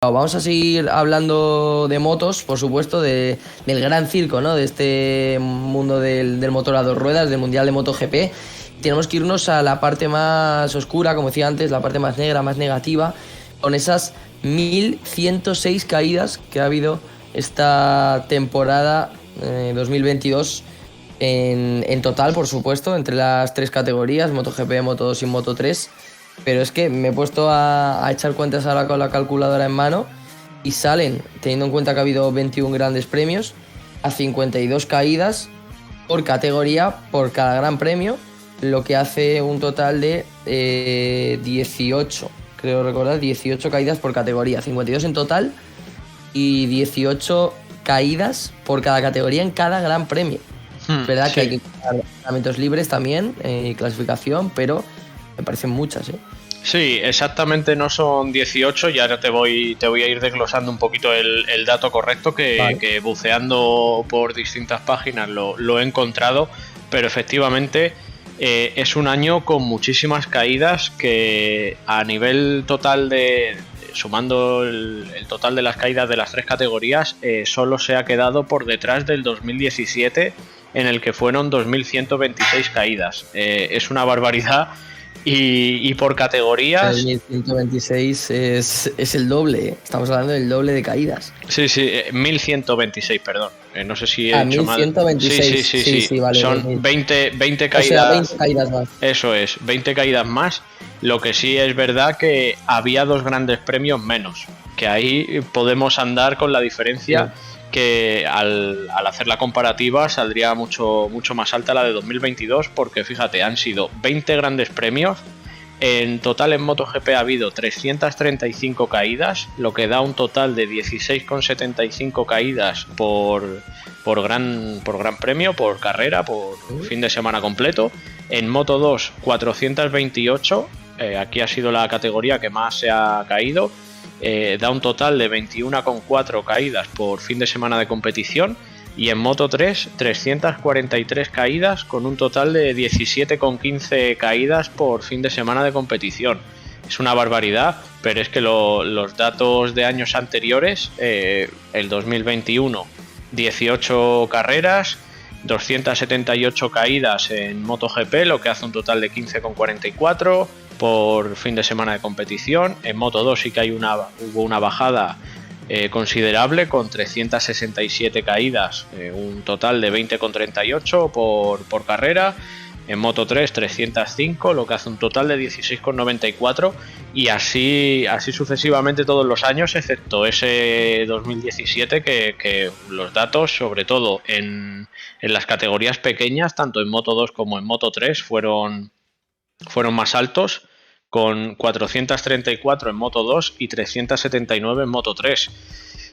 Vamos a seguir hablando de motos, por supuesto, del gran circo, ¿no? De este mundo del motor a dos ruedas, del Mundial de MotoGP. Tenemos que irnos a la parte más oscura, como decía antes, la parte más negra, más negativa, con esas 1.106 caídas que ha habido esta temporada 2022 en total, por supuesto, entre las tres categorías, MotoGP, Moto2 y Moto3. Pero es que me he puesto a echar cuentas ahora con la calculadora en mano y salen, teniendo en cuenta que ha habido 21 grandes premios, a 52 caídas por categoría, por cada gran premio, lo que hace un total de 18, creo recordar, 18 caídas por categoría, 52 en total y 18 caídas por cada categoría en cada gran premio. Es verdad sí. que hay que contar entrenamientos libres también y clasificación, pero me parecen muchas, ¿eh? Sí, exactamente no son 18 y ahora te voy a ir desglosando un poquito el dato correcto Vale. que buceando por distintas páginas lo he encontrado, pero efectivamente es un año con muchísimas caídas que a nivel total sumando el total de las caídas de las tres categorías, solo se ha quedado por detrás del 2017 en el que fueron 2.126 caídas. Es una barbaridad. Y por categorías... El 1126 es el doble, ¿eh? Estamos hablando del doble de caídas. Sí, 1126, perdón. No sé si he dicho mal. 1126. Sí. Vale, Son 20 caídas. O sea, 20 caídas más. Eso es, 20 caídas más. Lo que sí es verdad que había dos grandes premios menos. Que ahí podemos andar con la diferencia. Sí. Que al hacer la comparativa saldría mucho más alta la de 2022, porque fíjate, han sido 20 grandes premios. En total en MotoGP ha habido 335 caídas, lo que da un total de 16,75 caídas por gran premio, por carrera, por fin de semana completo. En Moto2 428, aquí ha sido la categoría que más se ha caído. Da un total de 21,4 caídas por fin de semana de competición, y en Moto3 343 caídas con un total de 17,15 caídas por fin de semana de competición. Es una barbaridad, pero es que los datos de años anteriores, el 2021 18 carreras, 278 caídas en MotoGP, lo que hace un total de 15,44 por fin de semana de competición. En Moto2 sí que hubo una bajada considerable, con 367 caídas, un total de 20,38 por carrera. En Moto3 305, lo que hace un total de 16,94, y así sucesivamente todos los años, excepto ese 2017 que los datos, sobre todo en las categorías pequeñas, tanto en Moto2 como en Moto3, fueron más altos, con 434 en Moto2 y 379 en Moto3.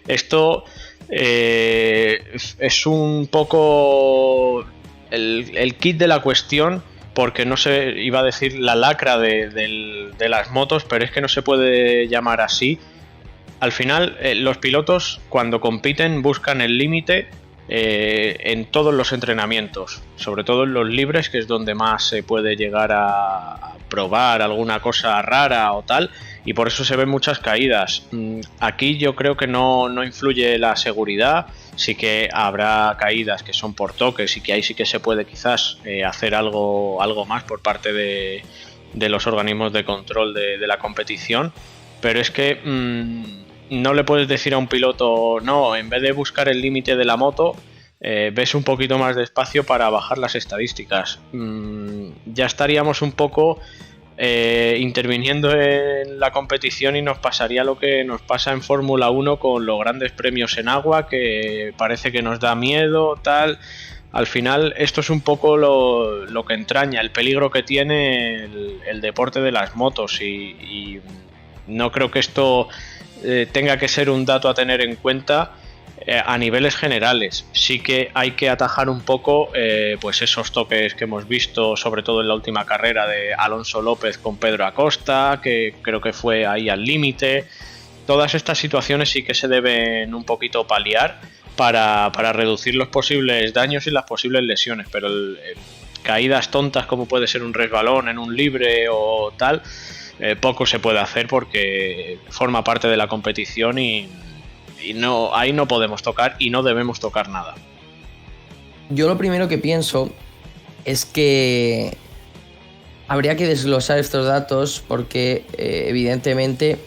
Esto es un poco el kit de la cuestión, porque no se iba a decir la lacra de las motos, pero es que no se puede llamar así. Al final, los pilotos, cuando compiten, buscan el límite en todos los entrenamientos, sobre todo en los libres, que es donde más se puede llegar a probar alguna cosa rara o tal, y por eso se ven muchas caídas. Aquí yo creo que no influye la seguridad. Sí que habrá caídas que son por toques, y que ahí sí que se puede quizás hacer algo más por parte de los organismos de control de la competición, pero es que no le puedes decir a un piloto, no, en vez de buscar el límite de la moto, ves un poquito más despacio para bajar las estadísticas. Ya estaríamos un poco interviniendo en la competición, y nos pasaría lo que nos pasa en Fórmula 1 con los grandes premios en agua, que parece que nos da miedo, tal. Al final esto es un poco lo que entraña, el peligro que tiene el deporte de las motos, y no creo que esto tenga que ser un dato a tener en cuenta a niveles generales. Sí que hay que atajar un poco pues esos toques que hemos visto, sobre todo en la última carrera de Alonso López con Pedro Acosta, que creo que fue ahí al límite. Todas estas situaciones sí que se deben un poquito paliar para reducir los posibles daños y las posibles lesiones, pero caídas tontas como puede ser un resbalón en un libre o tal, poco se puede hacer porque forma parte de la competición y no, ahí no podemos tocar y no debemos tocar nada. Yo lo primero que pienso es que habría que desglosar estos datos porque evidentemente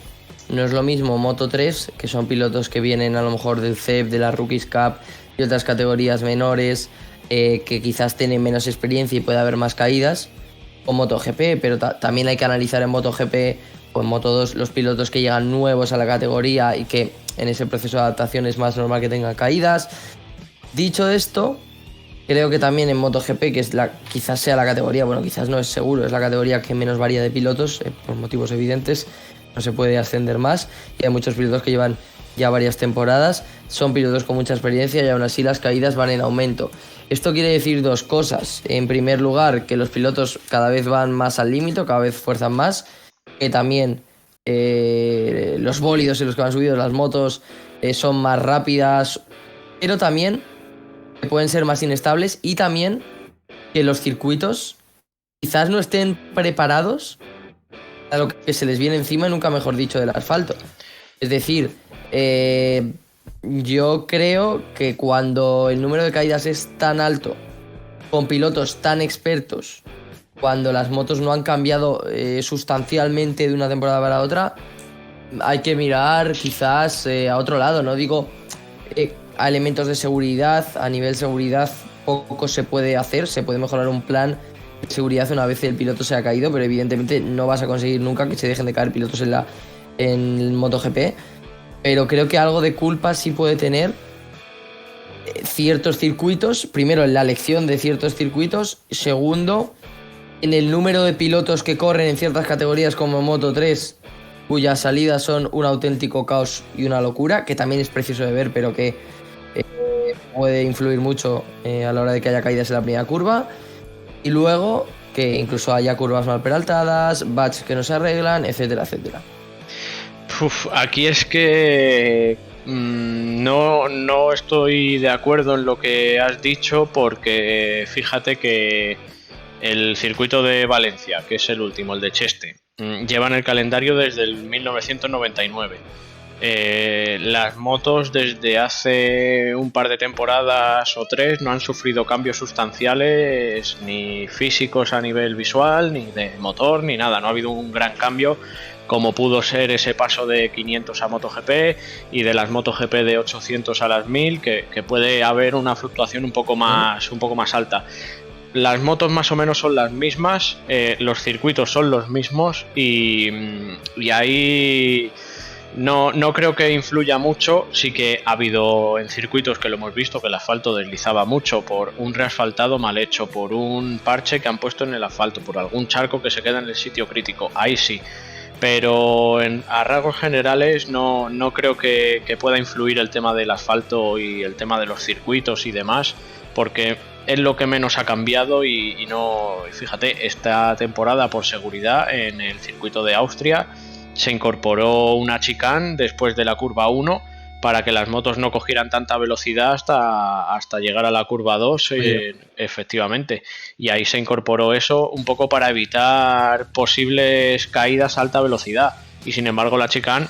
no es lo mismo Moto3, que son pilotos que vienen a lo mejor del CEP, de la Rookies Cup y otras categorías menores, que quizás tienen menos experiencia y puede haber más caídas, o MotoGP, pero también hay que analizar en MotoGP o en Moto2 los pilotos que llegan nuevos a la categoría y que en ese proceso de adaptación es más normal que tengan caídas. Dicho esto, creo que también en MotoGP, que es quizás sea la categoría, bueno, quizás no es seguro, es la categoría que menos varía de pilotos, por motivos evidentes, no se puede ascender más, y hay muchos pilotos que llevan ya varias temporadas, son pilotos con mucha experiencia y aún así las caídas van en aumento. Esto quiere decir dos cosas. En primer lugar, que los pilotos cada vez van más al límite, cada vez fuerzan más, que también los bólidos en los que van subidos, las motos, son más rápidas, pero también que pueden ser más inestables, y también que los circuitos quizás no estén preparados a lo que se les viene encima, nunca mejor dicho, del asfalto. Es decir, yo creo que cuando el número de caídas es tan alto, con pilotos tan expertos, cuando las motos no han cambiado sustancialmente de una temporada para otra, hay que mirar quizás a otro lado. No digo a elementos de seguridad. A nivel seguridad poco se puede hacer, se puede mejorar un plan de seguridad una vez el piloto se ha caído, pero evidentemente no vas a conseguir nunca que se dejen de caer pilotos en el MotoGP. Pero creo que algo de culpa sí puede tener ciertos circuitos. Primero, en la elección de ciertos circuitos. Segundo, en el número de pilotos que corren en ciertas categorías como Moto3, cuyas salidas son un auténtico caos y una locura, que también es precioso de ver, pero que puede influir mucho a la hora de que haya caídas en la primera curva. Y luego que incluso haya curvas mal peraltadas, batches que no se arreglan, etcétera, etcétera. Aquí es que no estoy de acuerdo en lo que has dicho, porque fíjate que el circuito de Valencia, que es el último, el de Cheste, lleva en el calendario desde el 1999. Las motos desde hace un par de temporadas o tres no han sufrido cambios sustanciales, ni físicos a nivel visual, ni de motor, ni nada. No ha habido un gran cambio como pudo ser ese paso de 500 a MotoGP y de las MotoGP de 800 a las 1000, que puede haber una fluctuación un poco más alta. Las motos más o menos son las mismas, los circuitos son los mismos y ahí no creo que influya mucho. Sí que ha habido en circuitos que lo hemos visto que el asfalto deslizaba mucho por un reasfaltado mal hecho, por un parche que han puesto en el asfalto, por algún charco que se queda en el sitio crítico, ahí sí. Pero a rasgos generales no creo que pueda influir el tema del asfalto y el tema de los circuitos y demás, porque es lo que menos ha cambiado y no. Fíjate, esta temporada por seguridad en el circuito de Austria se incorporó una chicane después de la curva 1 para que las motos no cogieran tanta velocidad hasta llegar a la curva 2, efectivamente. Y ahí se incorporó eso un poco para evitar posibles caídas a alta velocidad. Y sin embargo la chicane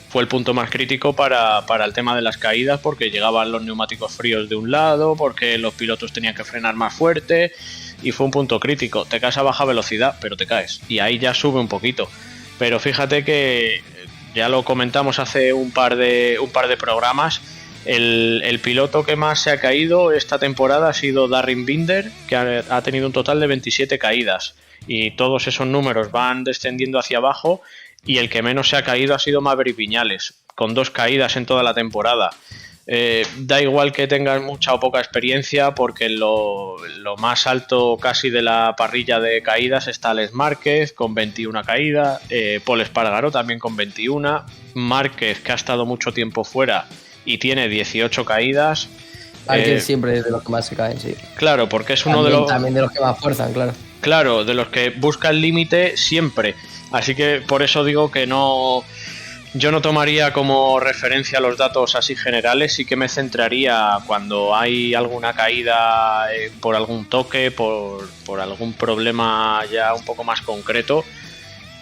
fue el punto más crítico para el tema de las caídas, porque llegaban los neumáticos fríos de un lado, porque los pilotos tenían que frenar más fuerte, y fue un punto crítico. Te caes a baja velocidad, pero te caes. Y ahí ya sube un poquito. Pero fíjate que ya lo comentamos hace un par de programas, el piloto que más se ha caído esta temporada ha sido Darryn Binder, que ha tenido un total de 27 caídas, y todos esos números van descendiendo hacia abajo, y el que menos se ha caído ha sido Maverick Viñales, con 2 caídas en toda la temporada. Da igual que tengas mucha o poca experiencia, porque lo más alto casi de la parrilla de caídas está Alex Márquez con 21 caídas, Pol Espargaró también con 21, Márquez, que ha estado mucho tiempo fuera y tiene 18 caídas. Márquez siempre es de los que más se caen, sí. Claro, porque es también de los que más fuerzan, claro. Claro, de los que busca el límite siempre. Así que por eso digo que no Yo no tomaría como referencia los datos así generales, sí que me centraría cuando hay alguna caída por algún toque, por algún problema ya un poco más concreto,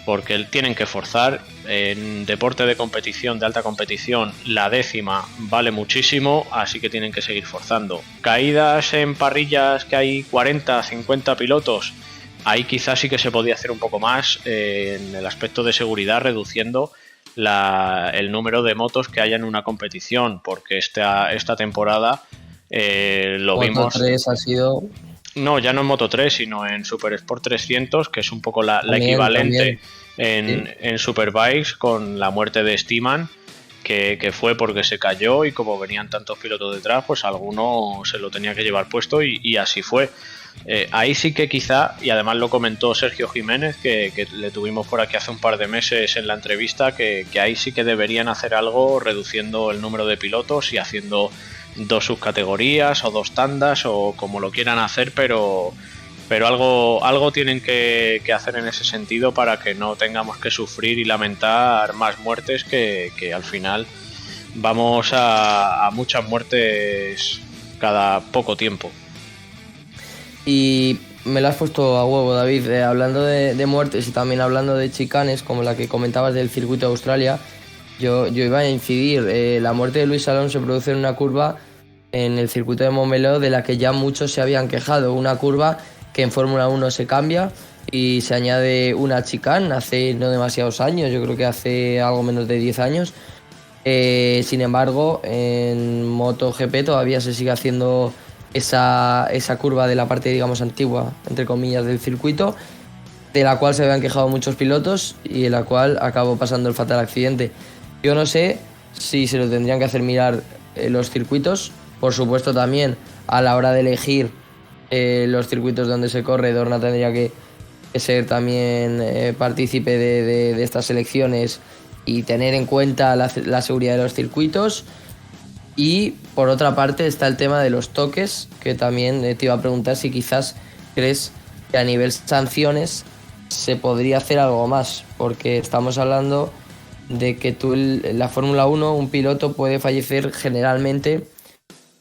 porque tienen que forzar. En deporte de competición, de alta competición, la décima vale muchísimo, así que tienen que seguir forzando. Caídas en parrillas que hay 40, 50 pilotos, ahí quizás sí que se podía hacer un poco más en el aspecto de seguridad, reduciendo el número de motos que haya en una competición, porque esta temporada lo Moto vimos. 3 ha sido... No, ya no en Moto 3, sino en Super Sport 300, que es un poco la También, equivalente sí. en Superbikes, con la muerte de Steeman, que fue porque se cayó y como venían tantos pilotos detrás, pues alguno se lo tenía que llevar puesto y así fue. Ahí sí que quizá, y además lo comentó Sergio Jiménez, que le tuvimos por aquí hace un par de meses en la entrevista, que ahí sí que deberían hacer algo reduciendo el número de pilotos y haciendo 2 subcategorías o 2 tandas o como lo quieran hacer, pero algo tienen que hacer en ese sentido para que no tengamos que sufrir y lamentar más muertes, que al final vamos a muchas muertes cada poco tiempo. Y me lo has puesto a huevo, David, hablando de muertes y también hablando de chicanes, como la que comentabas del circuito de Australia, yo iba a incidir, la muerte de Luis Salom se produce en una curva en el circuito de Montmeló de la que ya muchos se habían quejado, una curva que en Fórmula 1 se cambia y se añade una chicane hace no demasiados años, yo creo que hace algo menos de 10 años. Sin embargo, en MotoGP todavía se sigue haciendo esa curva de la parte, digamos, antigua, entre comillas, del circuito, de la cual se habían quejado muchos pilotos y en la cual acabó pasando el fatal accidente. Yo no sé si se lo tendrían que hacer mirar los circuitos, por supuesto también a la hora de elegir los circuitos donde se corre, Dorna tendría que ser también partícipe de estas elecciones y tener en cuenta la seguridad de los circuitos. Y por otra parte está el tema de los toques, que también te iba a preguntar si quizás crees que a nivel sanciones se podría hacer algo más, porque estamos hablando de que en la Fórmula 1 un piloto puede fallecer generalmente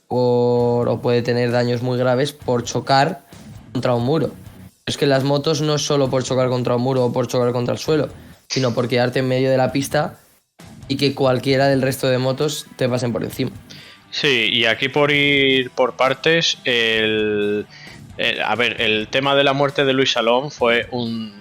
o puede tener daños muy graves por chocar contra un muro. Es que las motos no es solo por chocar contra un muro o por chocar contra el suelo, sino por quedarte en medio de la pista y que cualquiera del resto de motos te pasen por encima. Sí, y aquí por ir por partes, el tema de la muerte de Luis Salom fue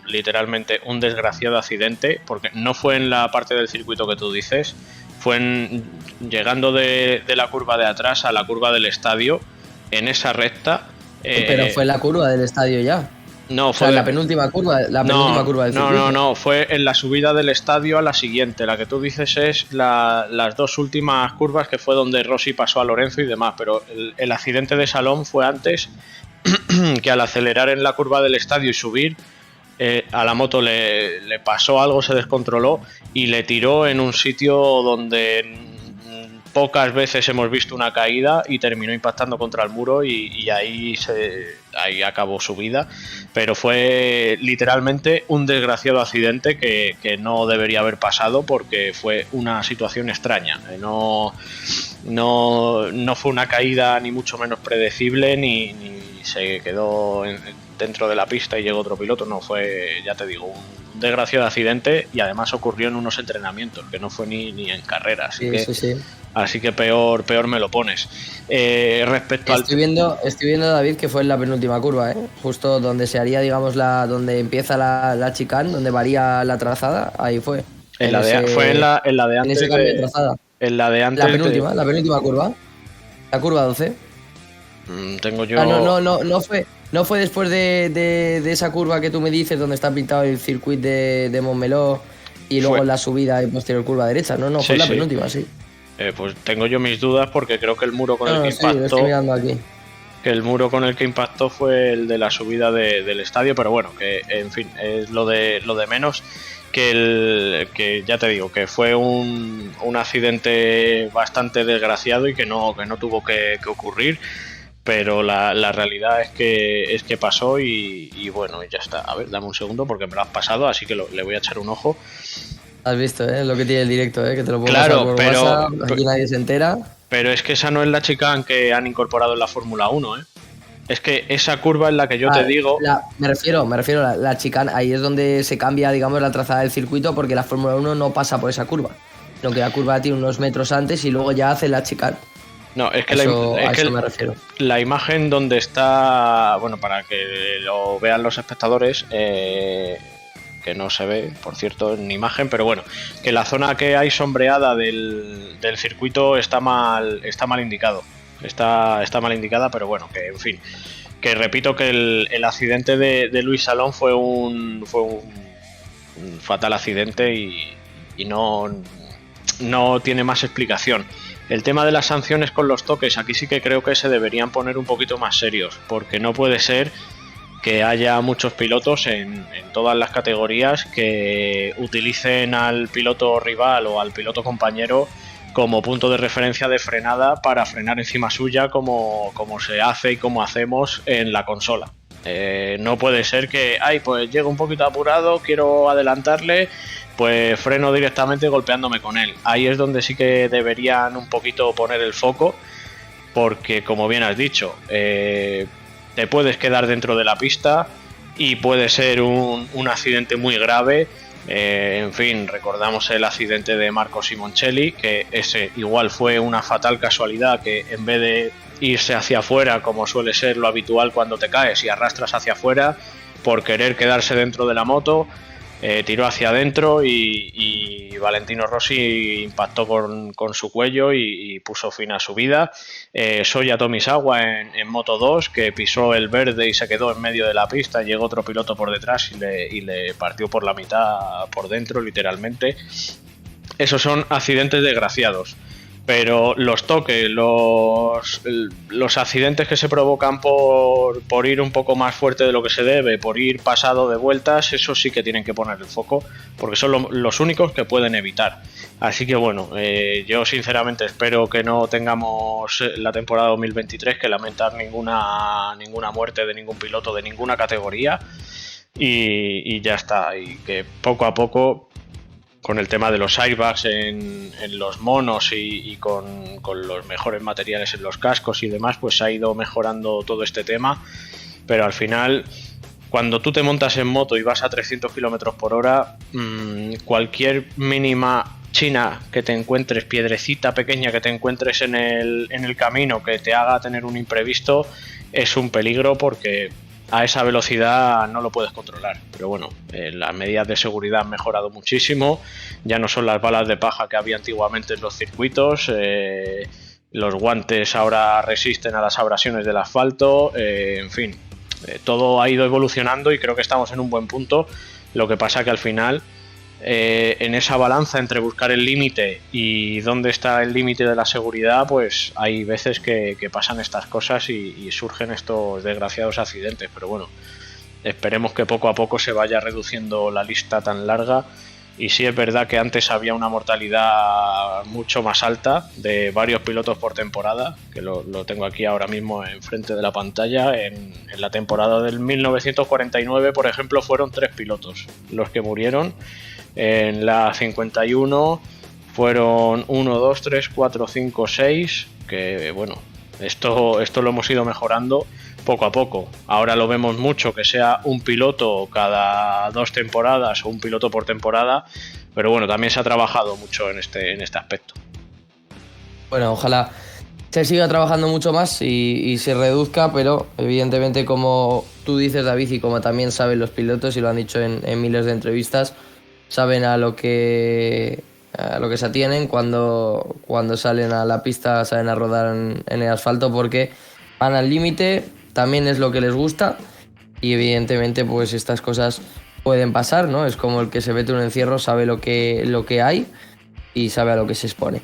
literalmente un desgraciado accidente, porque no fue en la parte del circuito que tú dices, fue llegando de la curva de atrás a la curva del estadio, en esa recta. Pero fue la curva del estadio ya. No, fue la penúltima curva, penúltima curva del circuito. No, fue en la subida del estadio a la siguiente. La que tú dices es las 2 últimas curvas, que fue donde Rossi pasó a Lorenzo y demás, pero el accidente de Salom fue antes, que al acelerar en la curva del estadio y subir, a la moto le pasó algo, se descontroló y le tiró en un sitio donde pocas veces hemos visto una caída, y terminó impactando contra el muro y ahí acabó su vida. Pero fue literalmente un desgraciado accidente que no debería haber pasado, porque fue una situación extraña. No fue una caída ni mucho menos predecible, ni se quedó dentro de la pista y llegó otro piloto. No, fue, ya te digo, un desgraciado accidente, y además ocurrió en unos entrenamientos, que no fue ni en carrera. Así que peor me lo pones. Respecto estoy viendo, David, que fue en la penúltima curva, justo donde se haría, digamos, donde empieza la chicane, donde varía la trazada, ahí fue. Fue en la de antes. En ese cambio de trazada. En la de antes. La penúltima curva. La curva 12. Tengo yo. No fue después de esa curva que tú me dices, donde está pintado el circuito de Montmeló, y luego la subida y posterior curva derecha. No, fue la penúltima, sí. Pues tengo yo mis dudas, porque creo que el muro con el que impactó. Lo estoy mirando aquí. Que el muro con el que impactó fue el de la subida del estadio, pero bueno, que en fin, es lo de menos. Que ya te digo, que fue un accidente bastante desgraciado y que no tuvo que ocurrir. Pero la realidad es que pasó y bueno, ya está. A ver, dame un segundo, porque me lo has pasado, así que le voy a echar un ojo. Has visto, lo que tiene el directo, que te lo puedo Claro, pasar por WhatsApp, aquí nadie se entera. Pero es que esa no es la chicane que han incorporado en la Fórmula 1, ¿eh? Es que esa curva es la que yo te digo... Me refiero a la chicane, ahí es donde se cambia, digamos, la trazada del circuito, porque la Fórmula 1 no pasa por esa curva, sino que la curva tiene unos metros antes y luego ya hace la chicane. No, es que, a eso me refiero. La imagen donde está, bueno, para que lo vean los espectadores, que no se ve, por cierto, en imagen, pero bueno, que la zona que hay sombreada del circuito está mal indicado. Está mal indicada, pero bueno, que en fin. Que repito que el accidente de Luis Salón fue un fatal accidente y no tiene más explicación. El tema de las sanciones con los toques, aquí sí que creo que se deberían poner un poquito más serios, porque no puede ser que haya muchos pilotos en todas las categorías que utilicen al piloto rival o al piloto compañero como punto de referencia de frenada para frenar encima suya como se hace y como hacemos en la consola. No puede ser que, pues llego un poquito apurado, quiero adelantarle, pues freno directamente golpeándome con él. Ahí es donde sí que deberían un poquito poner el foco, porque como bien has dicho, te puedes quedar dentro de la pista y puede ser un accidente muy grave. En fin, recordamos el accidente de Marco Simoncelli, que ese igual fue una fatal casualidad, que en vez de irse hacia afuera, como suele ser lo habitual cuando te caes y arrastras hacia afuera, por querer quedarse dentro de la moto, tiró hacia adentro y Valentino Rossi impactó con su cuello y puso fin a su vida. Soya Tomisawa en Moto 2, que pisó el verde y se quedó en medio de la pista, llegó otro piloto por detrás y le partió por la mitad por dentro, literalmente. Esos son accidentes desgraciados. Pero los toques, los accidentes que se provocan por ir un poco más fuerte de lo que se debe, por ir pasado de vueltas, eso sí que tienen que poner el foco, porque son los únicos que pueden evitar. Así que bueno, yo sinceramente espero que no tengamos la temporada 2023 que lamentar ninguna muerte de ningún piloto de ninguna categoría y ya está, y que poco a poco, con el tema de los airbags en los monos y con los mejores materiales en los cascos y demás, pues ha ido mejorando todo este tema. Pero al final, cuando tú te montas en moto y vas a 300 km por hora, cualquier mínima china que te encuentres, piedrecita pequeña que te encuentres en el camino que te haga tener un imprevisto, es un peligro, porque a esa velocidad no lo puedes controlar. Pero bueno, las medidas de seguridad han mejorado muchísimo. Ya no son las balas de paja que había antiguamente en los circuitos. Los guantes ahora resisten a las abrasiones del asfalto. En fin, todo ha ido evolucionando y creo que estamos en un buen punto. Lo que pasa que al final, en esa balanza entre buscar el límite y dónde está el límite de la seguridad, pues hay veces que pasan estas cosas y surgen estos desgraciados accidentes. Pero bueno, esperemos que poco a poco se vaya reduciendo la lista tan larga. Y sí es verdad que antes había una mortalidad mucho más alta de varios pilotos por temporada, que lo tengo aquí ahora mismo enfrente de la pantalla. En la temporada del 1949, por ejemplo, fueron 3 pilotos los que murieron. En la 51 fueron 1, 2, 3, 4, 5, 6, que bueno, esto lo hemos ido mejorando poco a poco. Ahora lo vemos mucho, que sea un piloto cada 2 temporadas o un piloto por temporada, pero bueno, también se ha trabajado mucho en este aspecto. Bueno, ojalá se siga trabajando mucho más y se reduzca, pero evidentemente, como tú dices, David, y como también saben los pilotos y lo han dicho en miles de entrevistas, saben a lo que se atienen cuando salen a la pista, salen a rodar en el asfalto, porque van al límite, también es lo que les gusta y evidentemente pues estas cosas pueden pasar, ¿no? Es como el que se mete un encierro, sabe lo que hay y sabe a lo que se expone.